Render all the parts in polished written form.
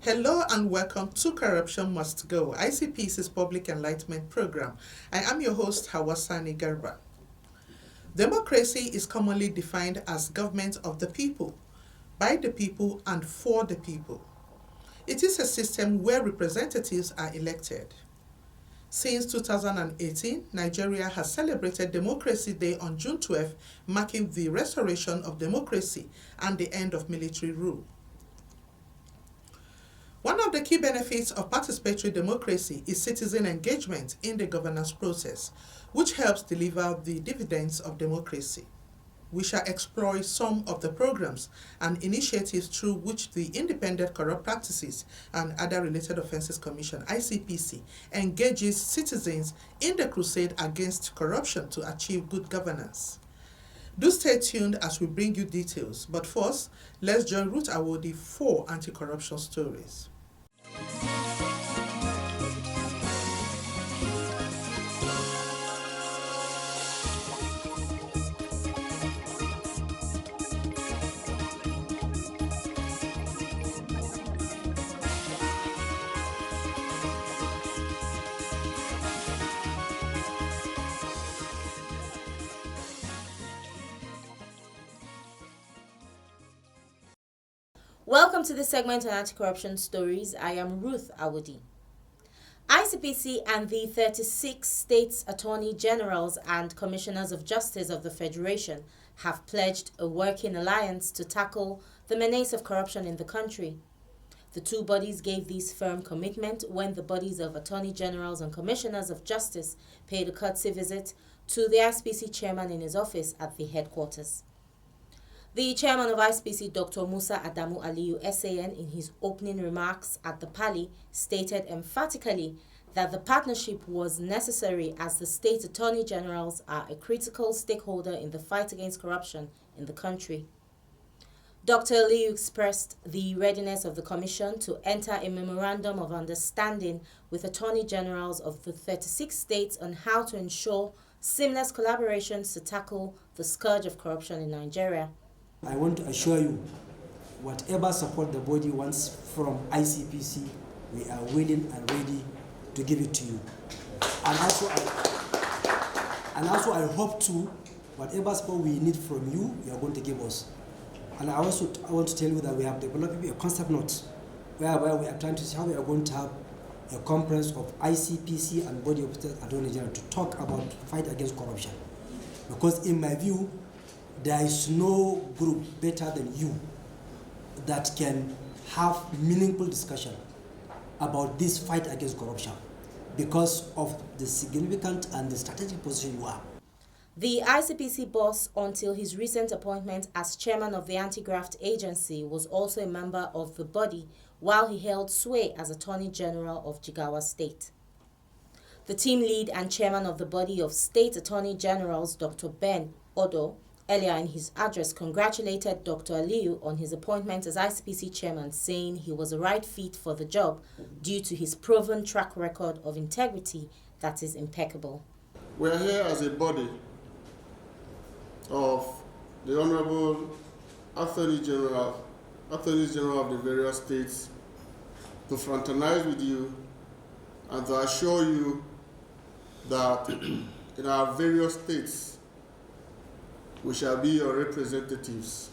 Hello and welcome to Corruption Must Go, ICPC's Public Enlightenment Program. I am your host, Hawasani Garba. Democracy is commonly defined as government of the people, by the people and for the people. It is a system where representatives are elected. Since 2018, Nigeria has celebrated Democracy Day on June 12, marking the restoration of democracy and the end of military rule. One of the key benefits of participatory democracy is citizen engagement in the governance process, which helps deliver the dividends of democracy. We shall explore some of the programs and initiatives through which the Independent Corrupt Practices and Other Related Offences Commission, ICPC, engages citizens in the crusade against corruption to achieve good governance. Do stay tuned as we bring you details, but first, let's join Ruth Awodi for Anti-Corruption Stories. Welcome to this segment on Anti-Corruption Stories. I am Ruth Awodi. ICPC and the 36 states' attorney generals and commissioners of justice of the Federation have pledged a working alliance to tackle the menace of corruption in the country. The two bodies gave this firm commitment when the bodies of attorney generals and commissioners of justice paid a courtesy visit to the ICPC chairman in his office at the headquarters. The chairman of ICPC, Dr. Musa Adamu Aliyu, SAN, in his opening remarks at the Pali, stated emphatically that the partnership was necessary as the state attorney generals are a critical stakeholder in the fight against corruption in the country. Dr. Aliyu expressed the readiness of the Commission to enter a memorandum of understanding with attorney generals of the 36 states on how to ensure seamless collaborations to tackle the scourge of corruption in Nigeria. I want to assure you, whatever support the body wants from ICPC, we are willing and ready to give it to you. And also I hope to, whatever support we need from you, you are going to give us. And I want to tell you that we have developed a concept note whereby we are trying to see how we are going to have a conference of ICPC and body of state attorney general to talk about fight against corruption. Because in my view, there is no group better than you that can have meaningful discussion about this fight against corruption because of the significant and the strategic position you are. The ICPC boss, until his recent appointment as chairman of the Anti-Graft Agency, was also a member of the body while he held sway as Attorney General of Jigawa State. The team lead and chairman of the body of State Attorney Generals, Dr. Ben Odo, earlier in his address, congratulated Dr. Aliyu on his appointment as ICPC chairman, saying he was a right fit for the job due to his proven track record of integrity that is impeccable. We are here as a body of the Honorable Attorney General of the various states to fraternize with you and to assure you that in our various states we shall be your representatives.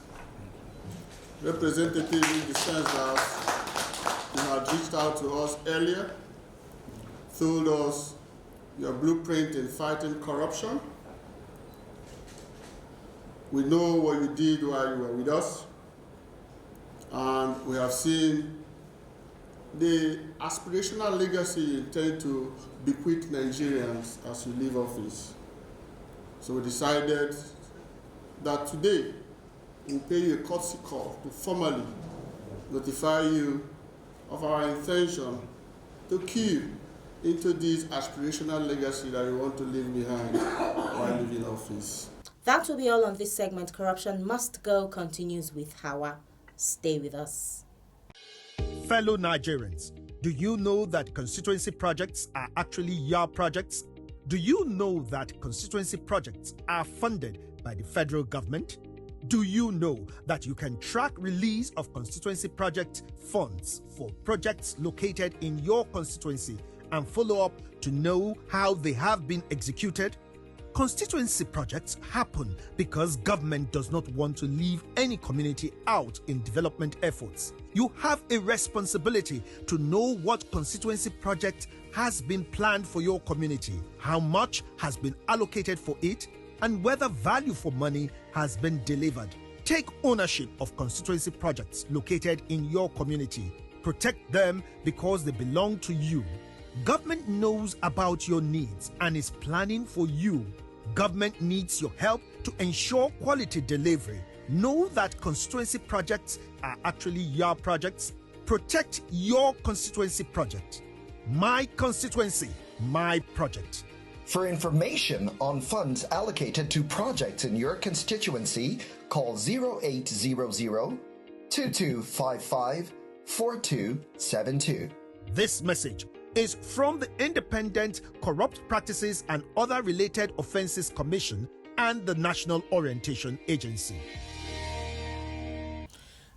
Representatives in the sense that you had reached out to us earlier, told us your blueprint in fighting corruption. We know what you did while you were with us, and we have seen the aspirational legacy you intend to bequeath Nigerians as you leave office. So we decided that today we'll pay you a courtesy call to formally notify you of our intention to key into this aspirational legacy that we want to leave behind while leaving office. That will be all on this segment. Corruption Must Go continues with Hawa. Stay with us. Fellow Nigerians, do you know that constituency projects are actually your projects? Do you know that constituency projects are funded by the federal government? Do you know that you can track release of constituency project funds for projects located in your constituency and follow up to know how they have been executed? Constituency projects happen because government does not want to leave any community out in development efforts. You have a responsibility to know what constituency project has been planned for your community, how much has been allocated for it, and whether value for money has been delivered. Take ownership of constituency projects located in your community. Protect them because they belong to you. Government knows about your needs and is planning for you. Government needs your help to ensure quality delivery. Know that constituency projects are actually your projects. Protect your constituency project. My constituency, my project. For information on funds allocated to projects in your constituency, call 0800 2255 4272. This message is from the Independent Corrupt Practices and Other Related Offences Commission and the National Orientation Agency.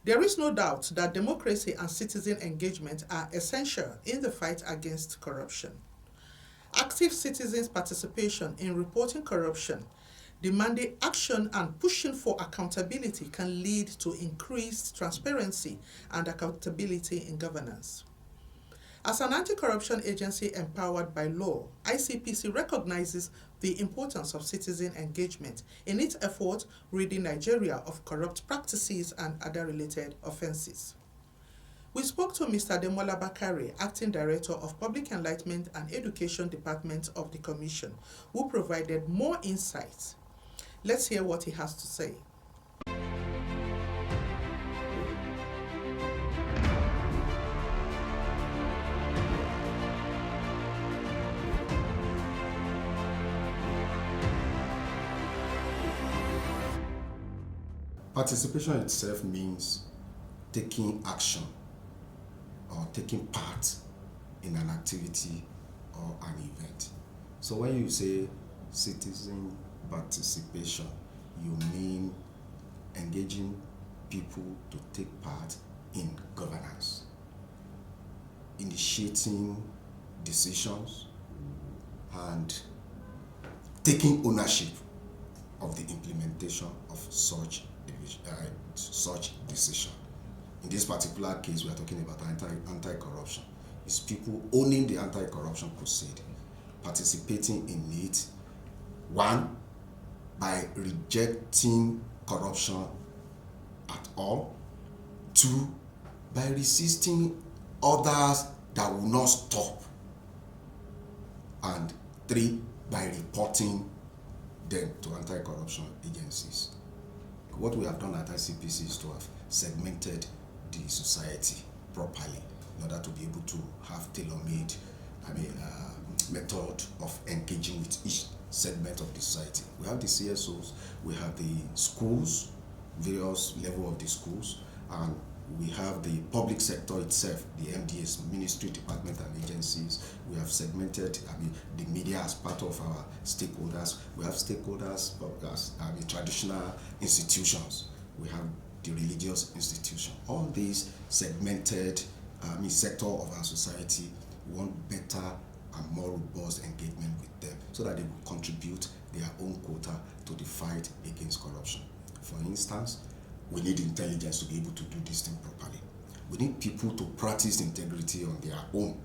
There is no doubt that democracy and citizen engagement are essential in the fight against corruption. Active citizens' participation in reporting corruption, demanding action and pushing for accountability can lead to increased transparency and accountability in governance. As an anti-corruption agency empowered by law, ICPC recognizes the importance of citizen engagement in its effort ridding Nigeria of corrupt practices and other related offenses. We spoke to Mr. Demola Bakare, Acting Director of Public Enlightenment and Education Department of the Commission, who provided more insights. Let's hear what he has to say. Participation itself means taking action or taking part in an activity or an event. So when you say citizen participation, you mean engaging people to take part in governance, initiating decisions, and taking ownership of the implementation of such decision. In this particular case, we are talking about anti-corruption. It's people owning the anti-corruption crusade, participating in it, one, by rejecting corruption at all, two, by resisting others that will not stop, and three, by reporting them to anti-corruption agencies. What we have done at ICPC is to have segmented the society properly in order to be able to have tailor-made method of engaging with each segment of the society. We have the CSOs, we have the schools, various levels of the schools, and we have the public sector itself, the MDS, Ministry, Department, and agencies. We have segmented the media as part of our stakeholders. We have stakeholders as traditional institutions. We have the religious institution. All these segmented sector of our society want better and more robust engagement with them so that they will contribute their own quota to the fight against corruption. For instance, we need intelligence to be able to do this thing properly. We need people to practice integrity on their own